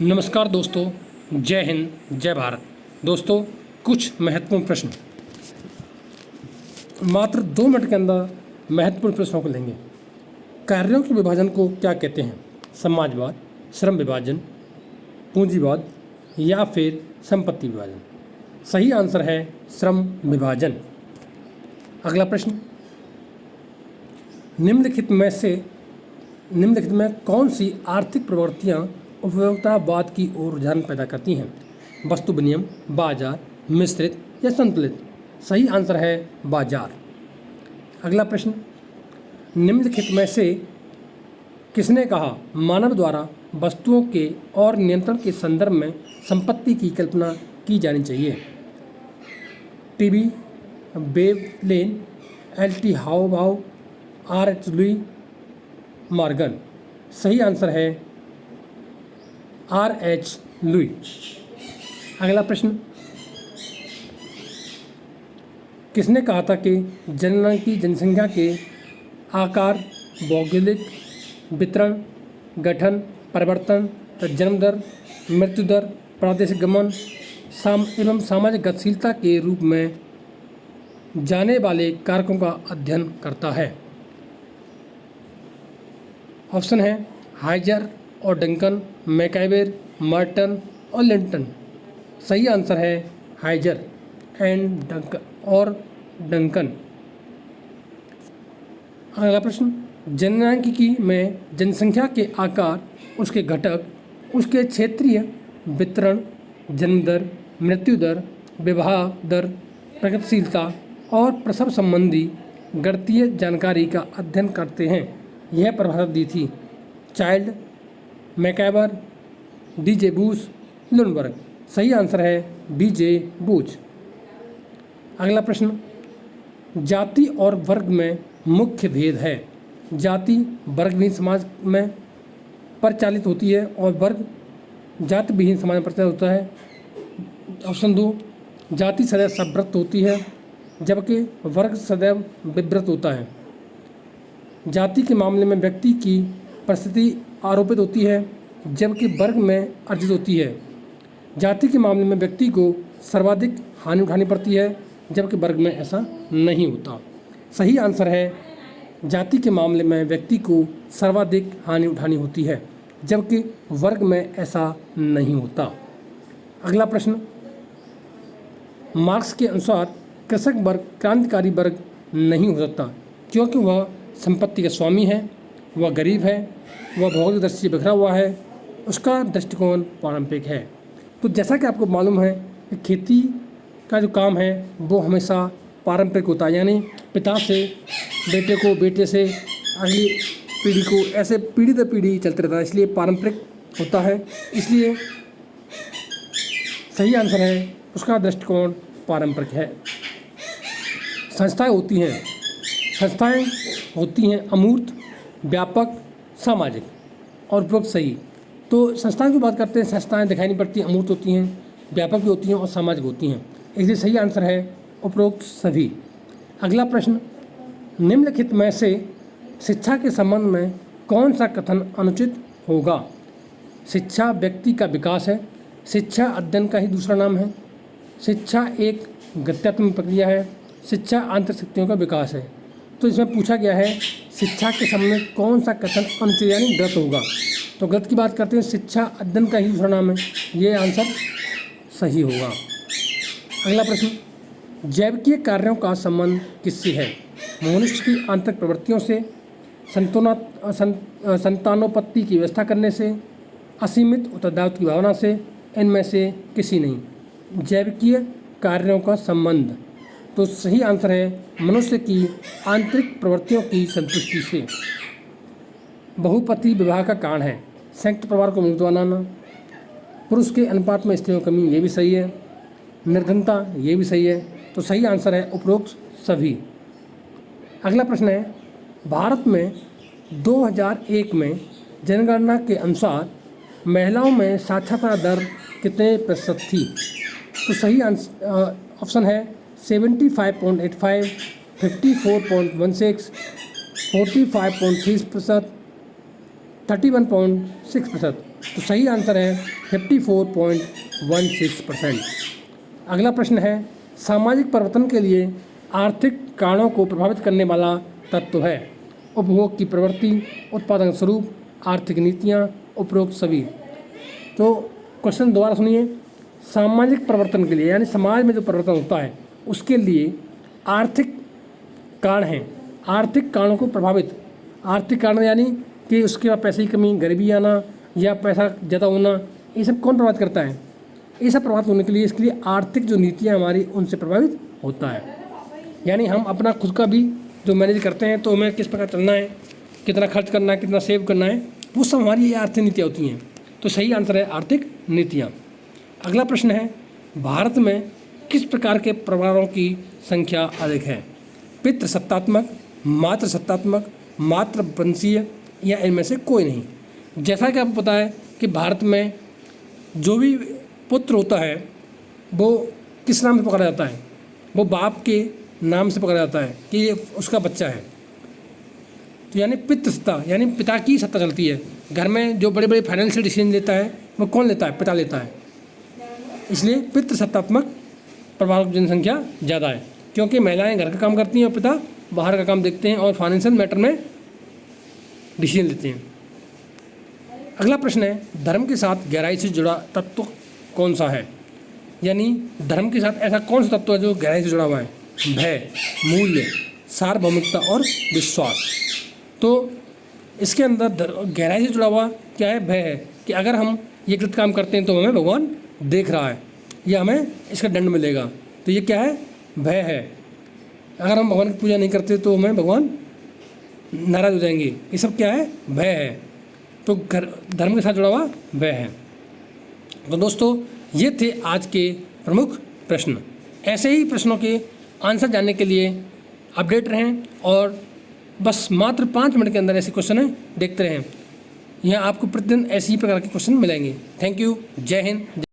नमस्कार दोस्तों, जय हिंद, जय भारत। दोस्तों, कुछ महत्वपूर्ण प्रश्न, मात्र 2 मिनट के अंदर महत्वपूर्ण प्रश्नों को लेंगे। कार्यों के विभाजन को क्या कहते हैं? समाजवाद, श्रम विभाजन, पूंजीवाद या फिर संपत्ति विभाजन? सही आंसर है श्रम विभाजन। अगला प्रश्न, निम्नलिखित में कौन सी आर्थिक प्रवृत्तियां उपभोक्तावाद की ओर रुझान पैदा करती हैं? वस्तु विनिमय, बाजार, मिश्रित या संतुलित? सही आंसर है बाजार। अगला प्रश्न, निम्नलिखित में से किसने कहा मानव द्वारा वस्तुओं के और नियंत्रण के संदर्भ में संपत्ति की कल्पना की जानी चाहिए? TB, Veblen, LT. हाउ, आर.एच. Lowie Morgan? सही आंसर है आर.एच. लुई। अगला प्रश्न, किसने कहा था कि जननांग जनसंख्या के आकार, भौगोलिक वितरण, गठन, परिवर्तन, जन्म दर, मृत्यु दर, प्रादेशिक गमन एवं सामाजिक गतिशीलता के रूप में जाने वाले कारकों का अध्ययन करता है? ऑप्शन है हाइजर और डंकन, मैकआइवर, मर्टन और लिंटन। सही आंसर है हाइजर एंड डंकन। अगला प्रश्न, जननांगिकी में जनसंख्या के आकार, उसके घटक, उसके क्षेत्रीय वितरण, जन्म दर, मृत्यु दर, विवाह दर, प्रगतिशीलता और प्रसव संबंधी गणितीय जानकारी का अध्ययन करते हैं। यह परिभाषा दी थी चाइल्ड, मैकआइवर, डी.जे. बूच, लुनबर्ग। सही आंसर है डी.जे. बूच। अगला प्रश्न, जाति और वर्ग में मुख्य भेद है? जाति वर्ग विहीन समाज में परिचालित होती है और वर्ग जाति विहीन समाज में परिचालित होता है। ऑप्शन 2, जाति सदैव संवृत होती है जबकि वर्ग सदैव विवृत होता है। जाति के मामले में व्यक्ति की परिस्थिति आरोपित होती है जबकि वर्ग में अर्जित होती है। जाति के मामले में व्यक्ति को सर्वाधिक हानि उठानी पड़ती है जबकि वर्ग में ऐसा नहीं होता। सही आंसर है जाति के मामले में व्यक्ति को सर्वाधिक हानि उठानी होती है जबकि वर्ग में ऐसा नहीं होता। अगला प्रश्न, मार्क्स के अनुसार कृषक वर्ग क्रांतिकारी वर्ग नहीं हो सकता क्योंकि वह संपत्ति का स्वामी है, वह गरीब है, वह भौगोलिक दृष्टि से बिखरा हुआ है, उसका दृष्टिकोण पारंपरिक है। तो जैसा कि आपको मालूम है कि खेती का जो काम है वो हमेशा पारंपरिक होता है, यानी पिता से बेटे को, बेटे से अगली पीढ़ी को, ऐसे पीढ़ी दर पीढ़ी चलते रहता है, इसलिए पारंपरिक होता है। इसलिए सही आंसर है उसका दृष्टिकोण पारंपरिक है। संस्थाएं होती हैं अमूर्त, व्यापक, सामाजिक और उपरोक्त। सही। तो संस्थाओं की बात करते हैं, संस्थाएं दिखाई नहीं पड़ती, अमूर्त होती हैं, व्यापक भी होती हैं और सामाजिक होती हैं। इसलिए सही आंसर है उपरोक्त सभी। अगला प्रश्न, निम्नलिखित में से शिक्षा के संबंध में कौन सा कथन अनुचित होगा? शिक्षा व्यक्ति का विकास है, शिक्षा अध्ययन का ही दूसरा नाम है, शिक्षा एक गत्यात्मक प्रक्रिया है, शिक्षा आंतरिक शक्तियों का विकास है। तो इसमें पूछा गया है शिक्षा के संबंध में कौन सा कथन अनुचित यानी गलत होगा। तो गलत की बात करते हैं, शिक्षा अध्ययन का ही दूसरा नाम है, ये आंसर सही होगा। अगला प्रश्न, जैविकीय कार्यों का संबंध किससे है? मनुष्य की आंतरिक प्रवृत्तियों से, संतानोपत्ति की व्यवस्था करने से, असीमित उत्तरदायित्व की भावना से, इनमें से किसी नहीं। जैविकीय कार्यों का संबंध, तो सही आंसर है मनुष्य की आंतरिक प्रवृत्तियों की संतुष्टि से। बहुपति विवाह का कारण है संयुक्त परिवार को मजबूत बनाना, पुरुष के अनुपात में स्त्रियों की कमी, ये भी सही है, निर्धनता, ये भी सही है। तो सही आंसर है उपरोक्त सभी। अगला प्रश्न है, भारत में 2001 में जनगणना के अनुसार महिलाओं में साक्षरता दर कितने प्रतिशत थी? तो सही ऑप्शन है 75.85, 54.16, 45.30%, 31.6%। तो सही आंसर है 54.16%। अगला प्रश्न है, सामाजिक परिवर्तन के लिए आर्थिक कारणों को प्रभावित करने वाला तत्व है। उपभोग की प्रवृत्ति, उत्पादन स्वरूप, आर्थिक नीतियाँ, उपरोक्त सभी। तो क्वेश्चन दोबारा सुनिए। सामाजिक परिवर्तन के लिए यानी समाज में जो परिवर्तन होता है उसके लिए आर्थिक कारण हैं। आर्थिक कारणों को प्रभावित, आर्थिक कारण यानी कि उसके बाद पैसे की कमी, गरीबी आना या पैसा ज़्यादा होना, ये सब कौन प्रभावित करता है? ये सब प्रभावित होने के लिए इसके लिए आर्थिक जो नीतियाँ हमारी उनसे प्रभावित होता है। यानी हम अपना खुद का भी जो मैनेज करते हैं तो हमें किस प्रकार चलना है, कितना खर्च करना है, कितना सेव करना है, वो सब हमारी ये आर्थिक नीतियाँ होती हैं। तो सही आंसर है आर्थिक नीतियाँ। अगला प्रश्न है, भारत में किस प्रकार के परिवारों की संख्या अधिक है? पितृसत्तात्मक, मातृसत्तात्मक, मातृवंशीय या इनमें से कोई नहीं। जैसा कि आपको पता है कि भारत में जो भी पुत्र होता है वो किस नाम से पकड़ा जाता है? वो बाप के नाम से पकड़ा जाता है कि ये उसका बच्चा है। तो यानी पितृसत्ता यानी पिता की सत्ता चलती है। घर में जो बड़े बड़े फाइनेंशियल डिसीजन लेता है वो कौन लेता है? पिता लेता है। इसलिए पितृसत्तात्मक परिवारों की जनसंख्या ज़्यादा है, क्योंकि महिलाएं घर का काम करती हैं और पिता बाहर का काम देखते हैं और फाइनेंशियल मैटर में डिसीजन लेते हैं। अगला प्रश्न है, धर्म के साथ गहराई से जुड़ा तत्व कौन सा है? यानी धर्म के साथ ऐसा कौन सा तत्व है जो गहराई से जुड़ा हुआ है? भय, मूल्य, सार्वभौमिकता और विश्वास। तो इसके अंदर गहराई से जुड़ा हुआ क्या है? भय है कि अगर हम ये गलत काम करते हैं तो हमें भगवान देख रहा है या हमें इसका दंड मिलेगा। तो ये क्या है? भय है। अगर हम भगवान की पूजा नहीं करते तो हमें भगवान नाराज हो जाएंगे। ये सब क्या है? भय है। तो धर्म के साथ जुड़ा हुआ भय है। तो दोस्तों ये थे आज के प्रमुख प्रश्न। ऐसे ही प्रश्नों के आंसर जानने के लिए अपडेट रहें और बस मात्र 5 मिनट के अंदर ऐसे क्वेश्चन देखते रहें। यहाँ आपको प्रतिदिन ऐसे ही प्रकार के क्वेश्चन मिलेंगे। Thank you. जय हिंद।